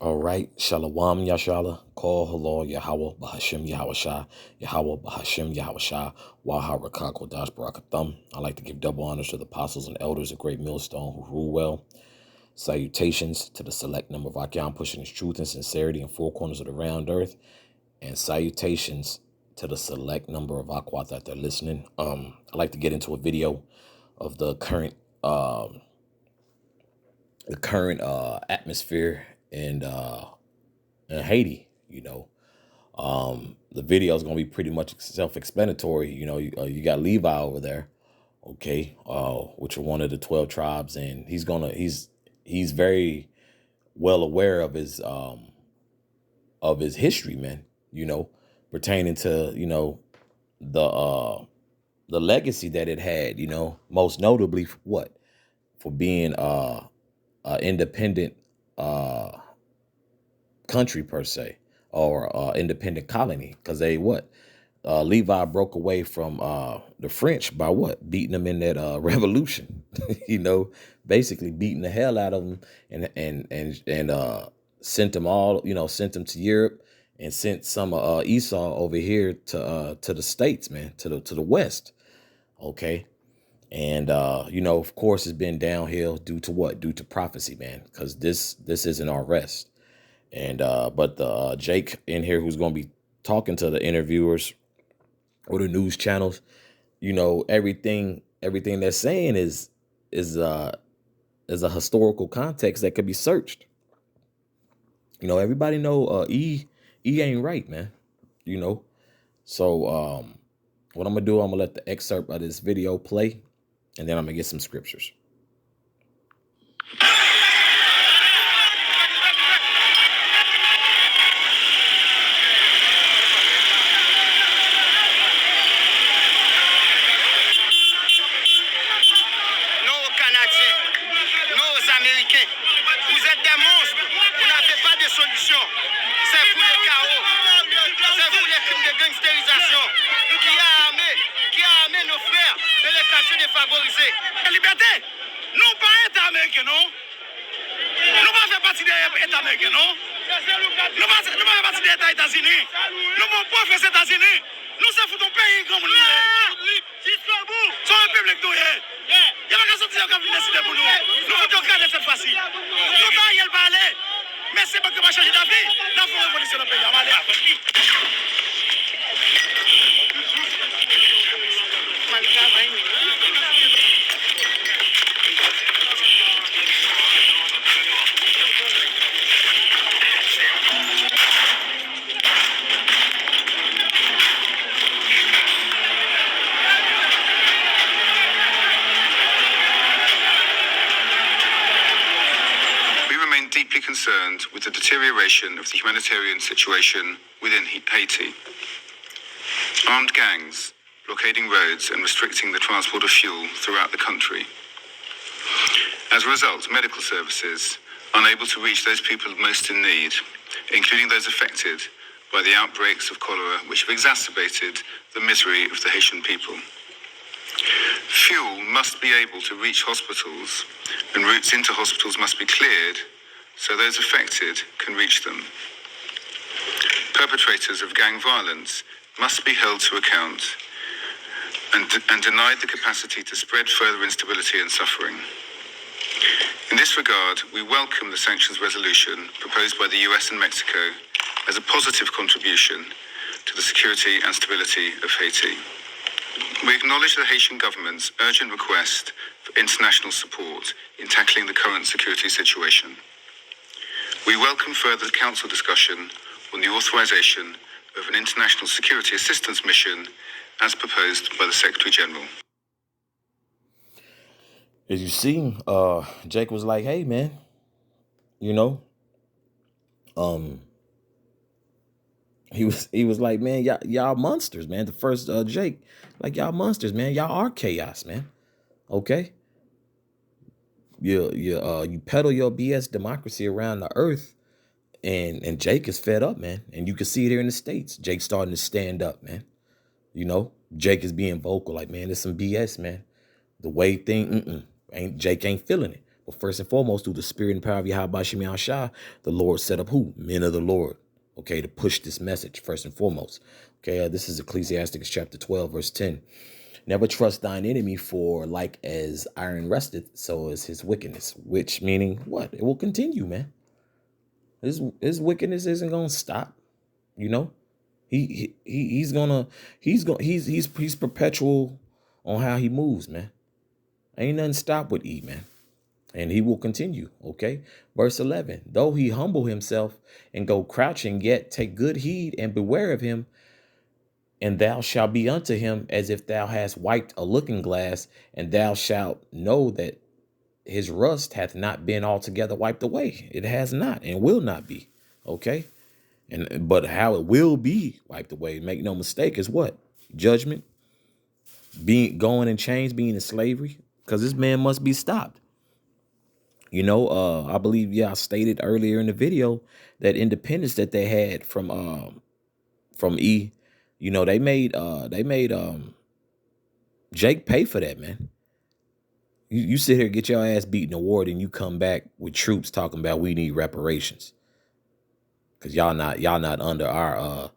All right. Shalom Yashala. Call Halal Yahweh Bahashim Yahweh Yahweh Bahashim Yahweh Waharakak Wadash Barakathum. I like to give double honors to the apostles and elders of Great Millstone who rule well. Salutations to the select number of Akyam pushing his truth and sincerity in four corners of the round earth. And salutations to the select number of Akwat that they're listening. I like to get into a video of the current atmosphere in Haiti. The video is gonna be pretty much self-explanatory. You got Levi over there, okay, which are one of the 12 tribes, and he's very well aware of his history, man. Pertaining to the legacy that it had. Most notably for being independent country per se, or independent colony, because Levi broke away from the French by beating them in that revolution. Basically beating the hell out of them, and sent them to Europe, and sent some Esau over here to the States, man, to the West. Okay. And, of course, it's been downhill due to prophecy, man, because this isn't our rest. And but the Jake in here, who's going to be talking to the interviewers or the news channels, everything they're saying is a historical context that could be searched. Everybody know E ain't right, man. So what I'm gonna do, I'm gonna let the excerpt of this video play, and then I'm gonna get some scriptures. Concerned with the deterioration of the humanitarian situation within Haiti. Armed gangs blockading roads and restricting the transport of fuel throughout the country. As a result, medical services unable to reach those people most in need, including those affected by the outbreaks of cholera, which have exacerbated the misery of the Haitian people. Fuel must be able to reach hospitals, and routes into hospitals must be cleared so those affected can reach them. Perpetrators of gang violence must be held to account and denied the capacity to spread further instability and suffering. In this regard, we welcome the sanctions resolution proposed by the US and Mexico as a positive contribution to the security and stability of Haiti. We acknowledge the Haitian government's urgent request for international support in tackling the current security situation. We welcome further council discussion on the authorization of an international security assistance mission as proposed by the Secretary General. As you see, Jake was like, hey, man, he was like, man, y'all monsters, man. The first Jake, like, y'all monsters, man. Y'all are chaos, man. Okay. You peddle your BS democracy around the earth, and Jake is fed up, man. And you can see it here in the States. Jake's starting to stand up, man. Jake is being vocal, like, man, there's some BS, man. The way thing, Jake ain't feeling it. But first and foremost, through the spirit and power of Yahweh Shemi Shah, the Lord set up who? Men of the Lord. Okay, to push this message first and foremost. Okay, this is Ecclesiastes chapter 12, verse 10. Never trust thine enemy, for like as iron rusteth, so is his wickedness. Which meaning what? It will continue, man. His wickedness isn't gonna stop. You know, he's perpetual on how he moves, man. Ain't nothing stop with E, man. And he will continue. Okay. Verse 11, though he humble himself and go crouching, yet take good heed and beware of him, and thou shalt be unto him as if thou hast wiped a looking glass, and thou shalt know that his rust hath not been altogether wiped away. It has not and will not be. Okay. But how it will be wiped away, make no mistake, is what? Judgment, being going in chains, being in slavery, because this man must be stopped. You know, I believe, I stated earlier in the video that independence that they had from E, you know, they made Jake pay for that, man. You sit here, get your ass beat in the war, and you come back with troops talking about we need reparations. Cause y'all not under our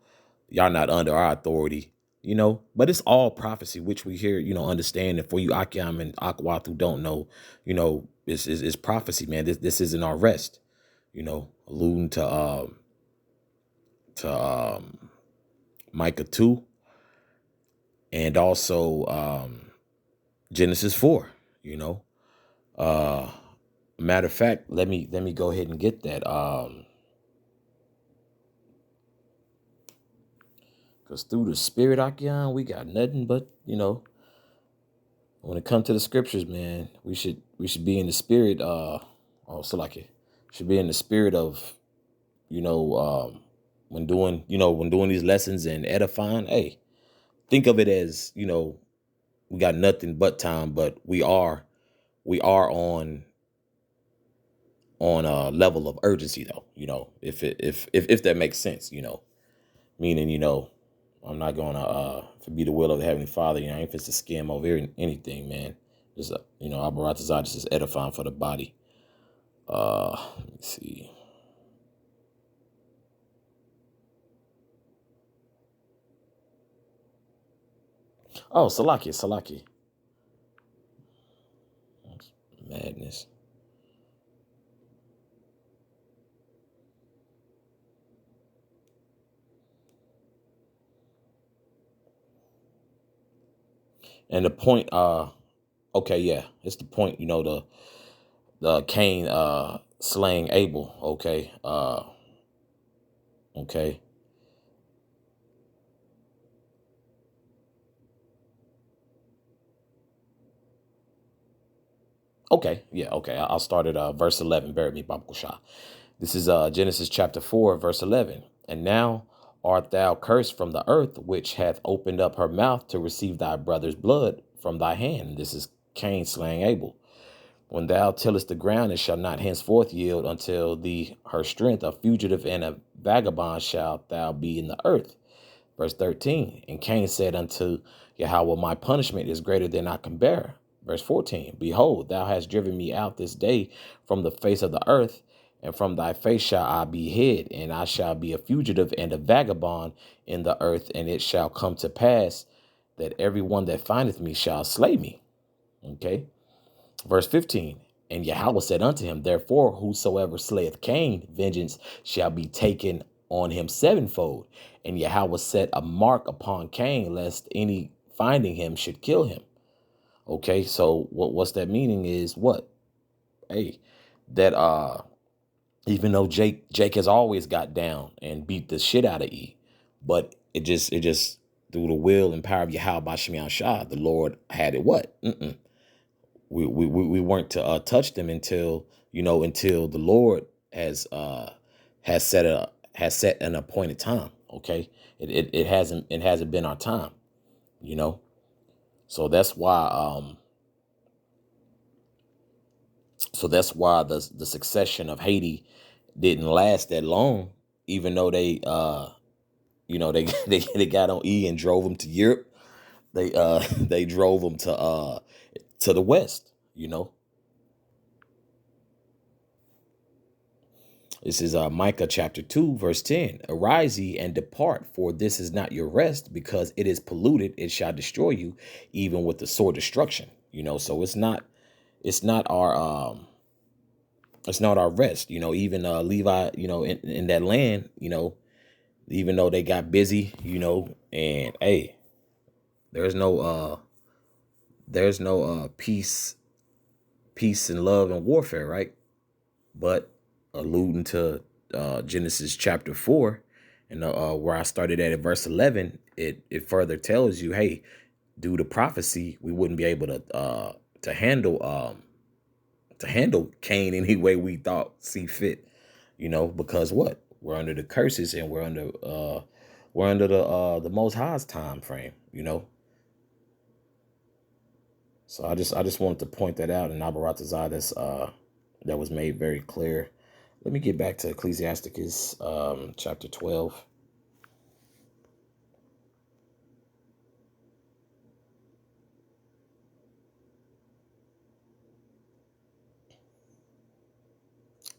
authority, you know. But it's all prophecy, which we hear, you know, understand. And for you Akim and Akwat who don't know, you know, it's prophecy, man. This isn't our rest, you know, alluding to Micah 2 and also Genesis 4, you know. Matter of fact, let me go ahead and get that. Because through the spirit, Akion, we got nothing but, you know, when it comes to the scriptures, man, we should be in the spirit. Should be in the spirit of, you know, when doing these lessons and edifying. Hey, think of it as, you know, we got nothing but time, but we are on a level of urgency, though. You know, if that makes sense, you know, meaning, you know, I'm not gonna if it be the will of the Heavenly Father, you know, I ain't fist to skim over here anything, man. Just you know, Abaratazah just is edifying for the body. Let me see. Oh, Salaki. Madness. And the point, okay, yeah, it's the point, you know, the Cain slaying Abel, okay. Okay. Okay, yeah, okay. I'll start at verse 11. Bear with me, Baba Kusha. This is Genesis chapter 4, verse 11. And now art thou cursed from the earth, which hath opened up her mouth to receive thy brother's blood from thy hand. This is Cain slaying Abel. When thou tillest the ground, it shall not henceforth yield until thee her strength. A fugitive and a vagabond shalt thou be in the earth. Verse 13, and Cain said unto Yahweh, my punishment is greater than I can bear. Verse 14, behold, thou hast driven me out this day from the face of the earth, and from thy face shall I be hid, and I shall be a fugitive and a vagabond in the earth, and it shall come to pass that every one that findeth me shall slay me. Okay. Verse 15, and Yahweh said unto him, therefore, whosoever slayeth Cain, vengeance shall be taken on him sevenfold. And Yahweh set a mark upon Cain, lest any finding him should kill him. Okay, so what's that meaning is what? Hey, that even though Jake has always got down and beat the shit out of E, but it just through the will and power of Yahweh by Shemiah Shah, the Lord had it what? We weren't to touch them until the Lord has set an appointed time. Okay, it hasn't been our time, you know. So that's why the succession of Haiti didn't last that long, even though they they got on E and drove them to Europe. They drove them to the west, you know. This is Micah chapter 2, verse 10. Arise ye and depart, for this is not your rest, because it is polluted, it shall destroy you, even with the sword destruction. So it's not our rest. Even Levi, in that land, even though they got busy, and hey, there's no peace and love and warfare, right? But alluding to Genesis chapter 4, and where I started at verse 11, it further tells you, hey, due to prophecy, we wouldn't be able to handle Cain any way we thought see fit, because what? We're under the curses, and we're under the Most High's time frame, So I just wanted to point that out in Nabaratazah that was made very clear. Let me get back to Ecclesiasticus chapter 12.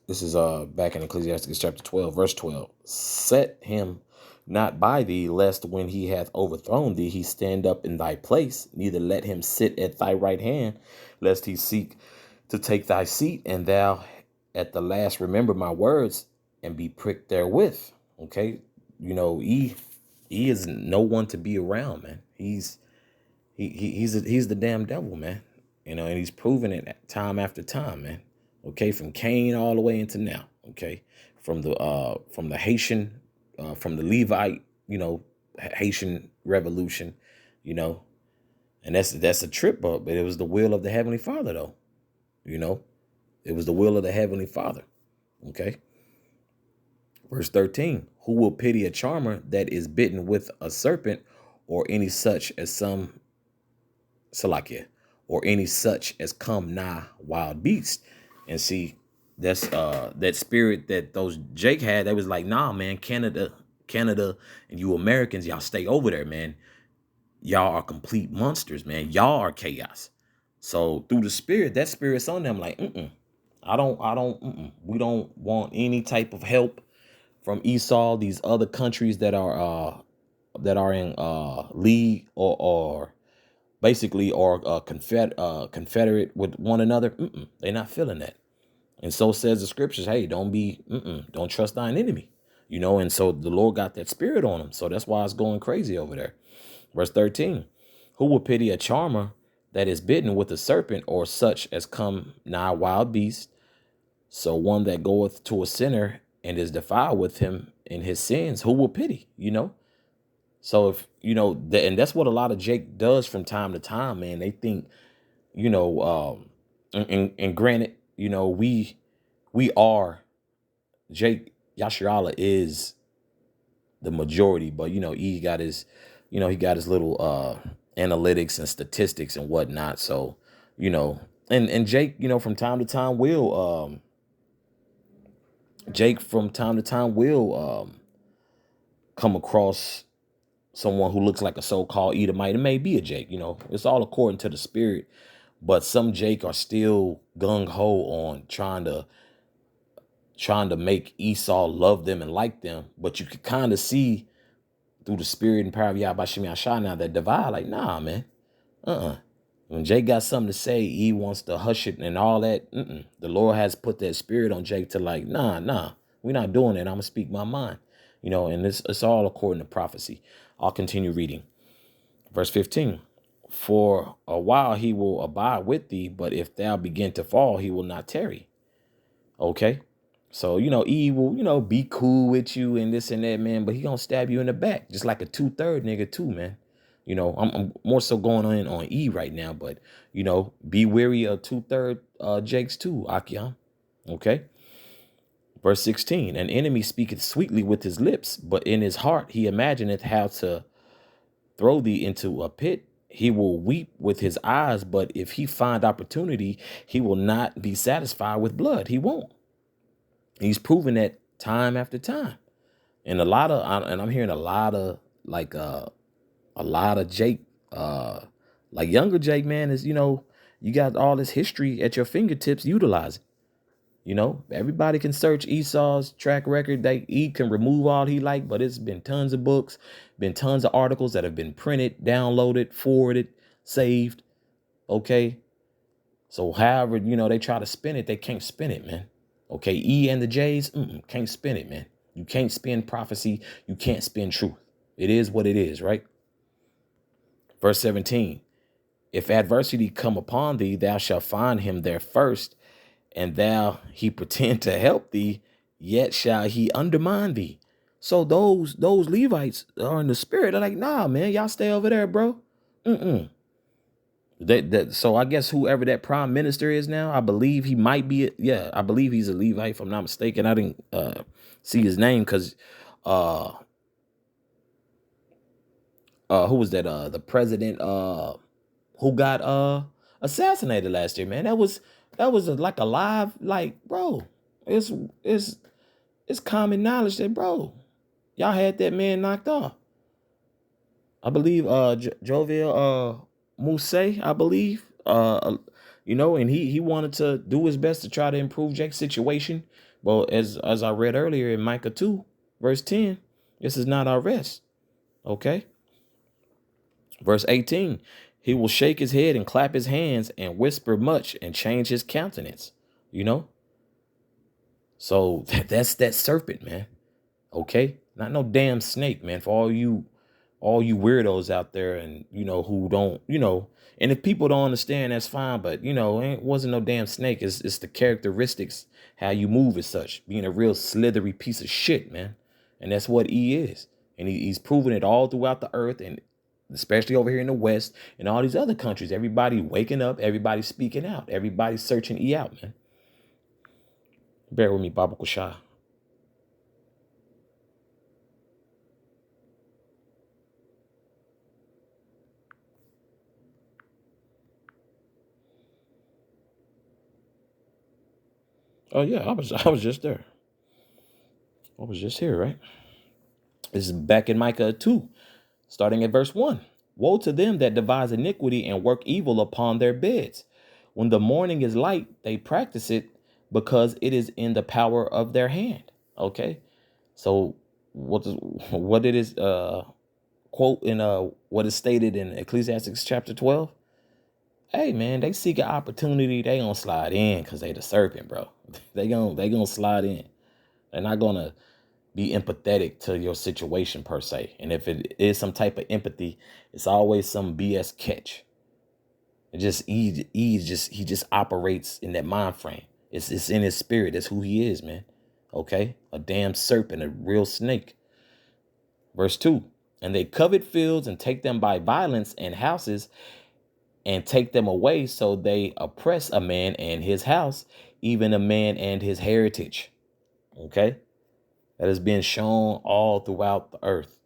This is back in Ecclesiasticus chapter 12, verse 12. Set him not by thee, lest when he hath overthrown thee, he stand up in thy place. Neither let him sit at thy right hand, lest he seek to take thy seat, and thou at the last remember my words and be pricked therewith. Okay, he is no one to be around, man. He's the damn devil, man. And he's proven it time after time, man. Okay, from Cain all the way into now. Okay, from the Haitian, from the Levite, Haitian revolution, and that's a trip up, but it was the will of the Heavenly Father, though. It was the will of the Heavenly Father. Okay. Verse 13, who will pity a charmer that is bitten with a serpent, or any such as Salakia, or any such as come nigh wild beast? And see, that's that spirit that those Jake had. They was like, nah, man, Canada, and you Americans, y'all stay over there, man. Y'all are complete monsters, man. Y'all are chaos. So through the spirit, that spirit's on them like, we don't want any type of help from Esau, these other countries that are in league or basically or confederate with one another. They're not feeling that. And so says the scriptures, hey, don't trust thine enemy. And so the Lord got that spirit on him. So that's why it's going crazy over there. Verse 13, who will pity a charmer that is bitten with a serpent, or such as come nigh wild beast? So one that goeth to a sinner and is defiled with him in his sins, who will pity? So if and that's what a lot of Jake does from time to time, man. They think, and granted, we are Jake Yasharala is the majority, but he got his little analytics and statistics and whatnot. So and Jake, from time to time will come across someone who looks like a so-called Edomite. It may be a Jake, it's all according to the spirit, but some Jake are still gung-ho on trying to make Esau love them and like them. But you could kind of see through the spirit and power of Yahweh Shem Yahshua now that divide, like, nah, man. When Jake got something to say, he wants to hush it and all that. The Lord has put that spirit on Jake to like, nah, we're not doing that. I'm going to speak my mind. And it's all according to prophecy. I'll continue reading. Verse 15, for a while he will abide with thee, but if thou begin to fall, he will not tarry. Okay. So, he will, be cool with you and this and that, man, but he gonna stab you in the back, just like a 2/3 nigga too, man. I'm more so going on E right now, but, be wary of 2/3 Jakes too, Akiam. Okay. Verse 16, an enemy speaketh sweetly with his lips, but in his heart he imagineth how to throw thee into a pit. He will weep with his eyes, but if he find opportunity, he will not be satisfied with blood. He won't. He's proven that time after time. And I'm hearing a lot of Jake, like younger Jake, man, is, you got all this history at your fingertips, utilize it. You know, everybody can search Esau's track record. He can remove all he like, but it's been tons of books, been tons of articles that have been printed, downloaded, forwarded, saved. Okay. So however, they try to spin it, they can't spin it, man. Okay. E and the J's can't spin it, man. You can't spin prophecy. You can't spin truth. It is what it is, right? Verse 17. If adversity come upon thee, thou shalt find him there first, and thou he pretend to help thee, yet shall he undermine thee. So those Levites are in the spirit. They're like, nah, man, y'all stay over there, bro. So I guess whoever that prime minister is now, I believe he might be. I believe he's a Levite, if I'm not mistaken. I didn't see his name because who was that? The president who got assassinated last year, man. That was like a live, like, bro. It's it's common knowledge that, bro, y'all had that man knocked off. I believe Jovial Muse, I believe. And he wanted to do his best to try to improve Jake's situation. But as I read earlier in Micah 2, verse 10, this is not our rest. Okay. Verse 18, he will shake his head and clap his hands and whisper much and change his countenance. So that's that serpent, man. Okay. Not no damn snake, man. For all you weirdos out there and, who don't, and if people don't understand, that's fine. But, it wasn't no damn snake. It's the characteristics, how you move as such, being a real slithery piece of shit, man. And that's what he is. And he's proven it all throughout the earth, and especially over here in the West and all these other countries. Everybody waking up, everybody speaking out, everybody searching E out, man. Bear with me, Baba Kusha. Oh yeah, I was just there. I was just here, right? This is back in Micah 2, starting at verse 1. Woe to them that devise iniquity and work evil upon their beds. When the morning is light, they practice it because it is in the power of their hand. Okay. So what it is quote in what is stated in Ecclesiastes chapter 12. Hey man, they seek an opportunity, they gonna slide in because they the serpent, bro. they gonna slide in. They're not gonna be empathetic to your situation per se. And if it is some type of empathy, it's always some BS catch. It just he just operates in that mind frame. It's in his spirit. That's who he is, man. Okay? A damn serpent, a real snake. Verse 2. And they covet fields and take them by violence, and houses, and take them away, so they oppress a man and his house, even a man and his heritage. Okay? That is being shown all throughout the earth.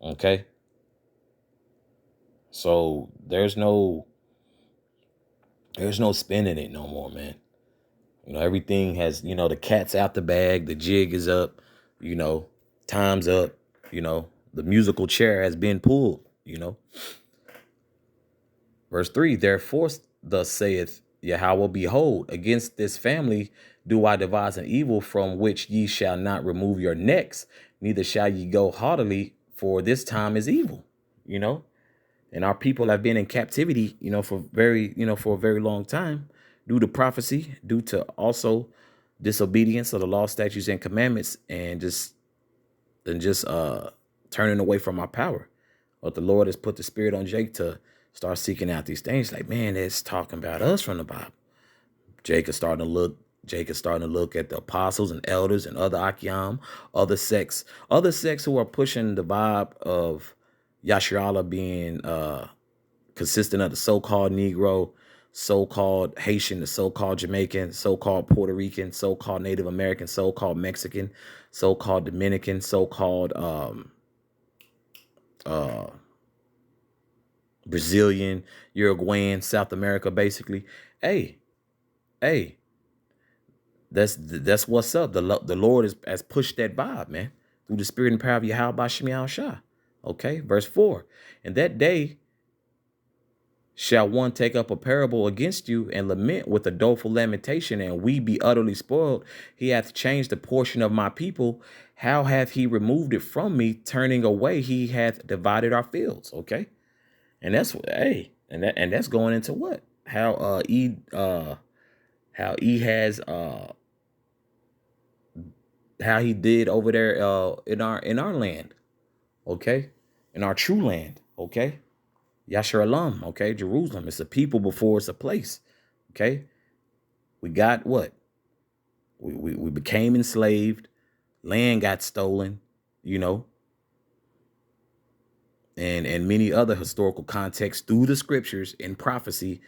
Okay? So there's no spinning it no more, man. Everything has, the cat's out the bag, the jig is up, time's up, the musical chair has been pulled, Verse 3, therefore thus saith Yahweh, behold, against this family do I devise an evil from which ye shall not remove your necks, neither shall ye go haughtily, for this time is evil, And our people have been in captivity, for a very long time, due to prophecy, due to also disobedience of the law, statutes, and commandments, and just turning away from our power. But the Lord has put the spirit on Jake to start seeking out these things. Like, man, it's talking about us from the Bible. Jake is starting to look at the apostles and elders and other Akim, other sects who are pushing the vibe of Yasharala being consistent of the so-called Negro, so-called Haitian, the so-called Jamaican, so-called Puerto Rican, so-called Native American, so-called Mexican, so-called Dominican, so-called Brazilian, Uruguayan, South America, basically. Hey, that's what's up. The Lord has pushed that vibe, man, through the spirit and power of Yahweh by Shemi Shah. Okay, verse 4. And that day Shall one take up a parable against you and lament with a doleful lamentation, and we be utterly spoiled? He hath changed the portion of my people. How hath he removed it from me? Turning away, he hath divided our fields. Okay. And that's hey, and that's going into what? How E has how he did over there in our land, okay? In our true land, okay? Yasher Alam, okay? Jerusalem. It's a people before it's a place. Okay. We got what? We became enslaved, land got stolen, you know, and many other historical contexts through the scriptures and prophecy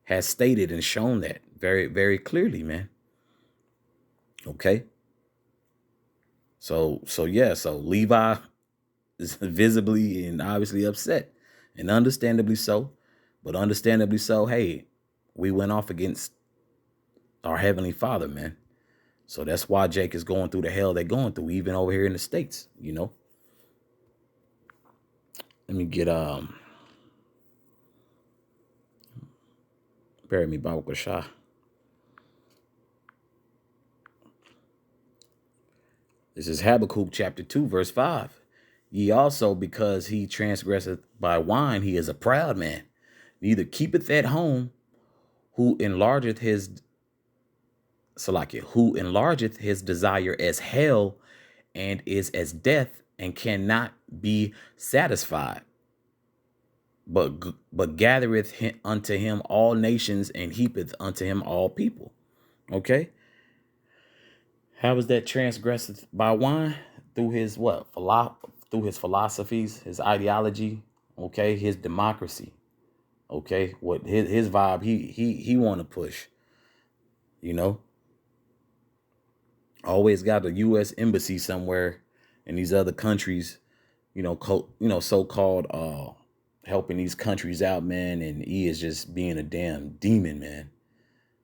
has stated and shown that very, very clearly, man. Okay. So yeah, so Levi is visibly and obviously upset, and understandably so. But understandably so, hey, we went off against our Heavenly Father, man. So that's why Jake is going through the hell they're going through, even over here in the States, you know. Let me get bury me Baruch Shah. This is Habakkuk chapter 2, verse 5. Ye also, because he transgresseth by wine, he is a proud man, neither keepeth at home, who enlargeth his desire as hell, and is as death, and cannot be satisfied. But gathereth unto him all nations, and heapeth unto him all people. Okay. How is that transgresseth by wine? Through his what? Through his philosophies, his ideology, okay, his democracy. Okay. What his vibe he want to push, you know. Always got a US embassy somewhere in these other countries, so-called helping these countries out, man, and he is just being a damn demon, man.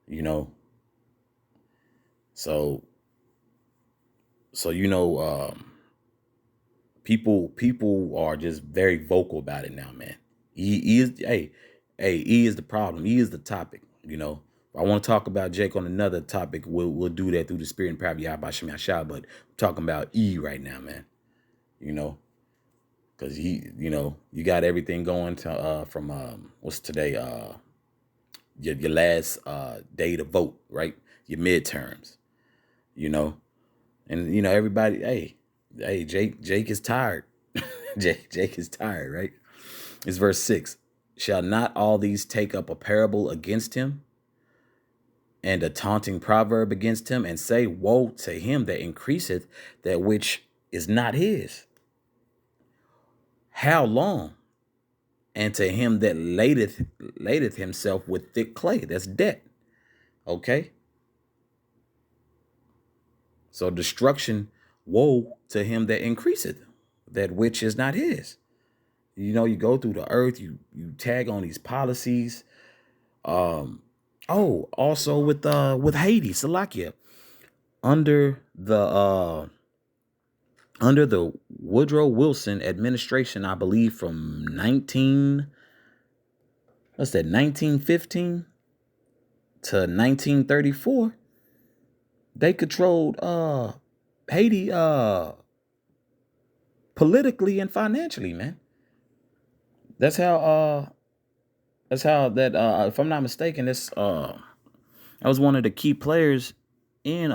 You know. So people are just very vocal about it now, man. He is he is the problem. He is the topic, you know. If I want to talk about Jake on another topic, we'll do that through the spirit and power of Yahweh Shem Yahshua, but I'm talking about E right now, man. You know, because you got everything going to from what's today? Your last day to vote, right? Your midterms, you know. And everybody, hey, Jake is tired. Jake is tired, right? It's verse 6. Shall not all these take up a parable against him, and a taunting proverb against him, and say, woe to him that increaseth that which is not his? How long? And to him that ladeth himself with thick clay. That's debt. Okay. So destruction, woe to him that increaseth that which is not his. You go through the earth, you tag on these policies. Also with Haiti, Salakia, under the Woodrow Wilson administration, I believe from 1915 to 1934, they controlled Haiti politically and financially, man. That's how that if I'm not mistaken, this I was one of the key players in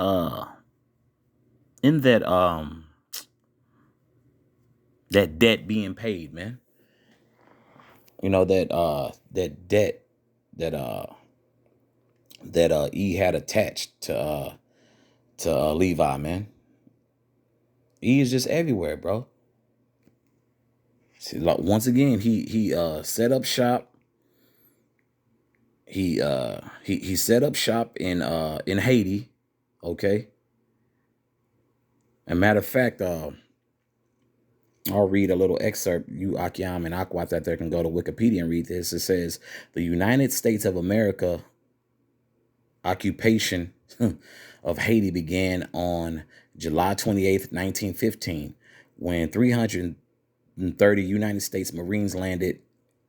that debt being paid, man. That debt that E had attached to Levi, man. E is just everywhere, bro. See, like, once again, he set up shop. He set up shop in Haiti, okay. As a matter of fact, I'll read a little excerpt. You Akiam and Aquat out there can go to Wikipedia and read this. It says the United States of America occupation of Haiti began on July 28th, 1915, when 330 United States Marines landed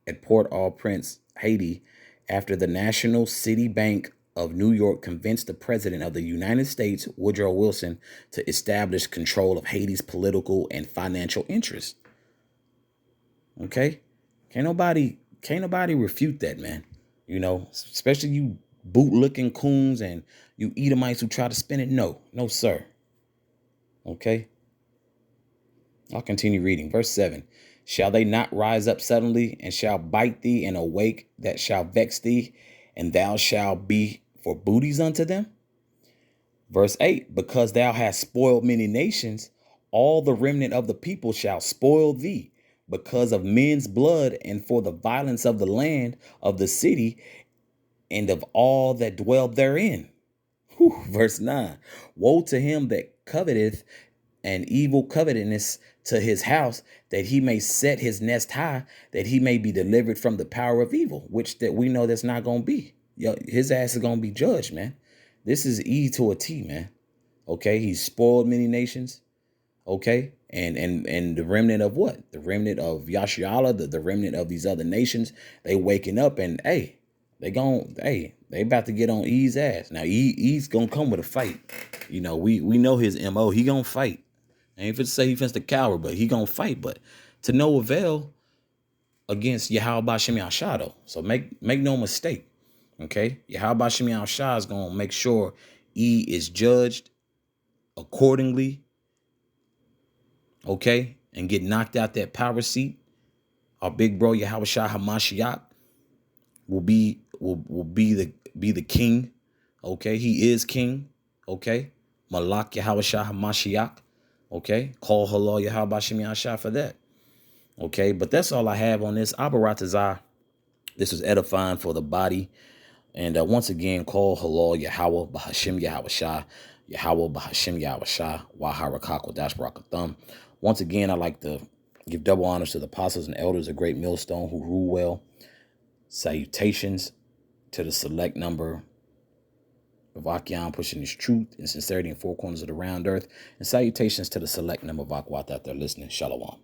at Port-au-Prince, Haiti after the National City Bank of New York convinced the President of the United States, Woodrow Wilson, to establish control of Haiti's political and financial interests. Okay? Can't nobody refute that, man. Especially you boot-looking coons and you Edomites who try to spin it. No, no, sir. Okay? I'll continue reading. Verse 7. Shall they not rise up suddenly, and shall bite thee, and awake that shall vex thee, and thou shalt be for booties unto them? Verse 8. Because thou hast spoiled many nations, all the remnant of the people shall spoil thee, because of men's blood, and for the violence of the land, of the city, and of all that dwell therein. Whew. Verse 9. Woe to him that coveteth and evil covetousness to his house, that he may set his nest high, that he may be delivered from the power of evil, which that we know that's not going to be. His ass is going to be judged, man. This is E to a T, man. Okay, he's spoiled many nations. Okay, and the remnant of what? The remnant of Yashiala, the remnant of these other nations, they waking up and they about to get on E's ass. Now E's gonna come with a fight. We know his MO. He gonna fight. I ain't fit to say he finna the coward, but he gonna fight, but to no avail against Yahweh Shem Yahshua though. So make no mistake. Okay? Yahweh Shem Yahshua is gonna make sure E is judged accordingly. Okay? And get knocked out that power seat. Our big bro Yahweh Shah Hamashiach will be the king. Okay? He is king. Okay? Malak Yahweh Shah Hamashiach. Okay, call halal Yahweh Shem Yahshua for that. Okay, but that's all I have on this. Abaratazah. This was edifying for the body. And once again, call halal Yahweh Bahashim Yahweh Shah. Yahweh Bahashim Yahweh Shah. Waharakak Wadash Barakatham. Once again, I'd like to give double honors to the apostles and elders of Great Millstone who rule well. Salutations to the select number of Akian pushing his truth and sincerity in four corners of the round earth. And salutations to the select number of Akwat out there listening. Shalom.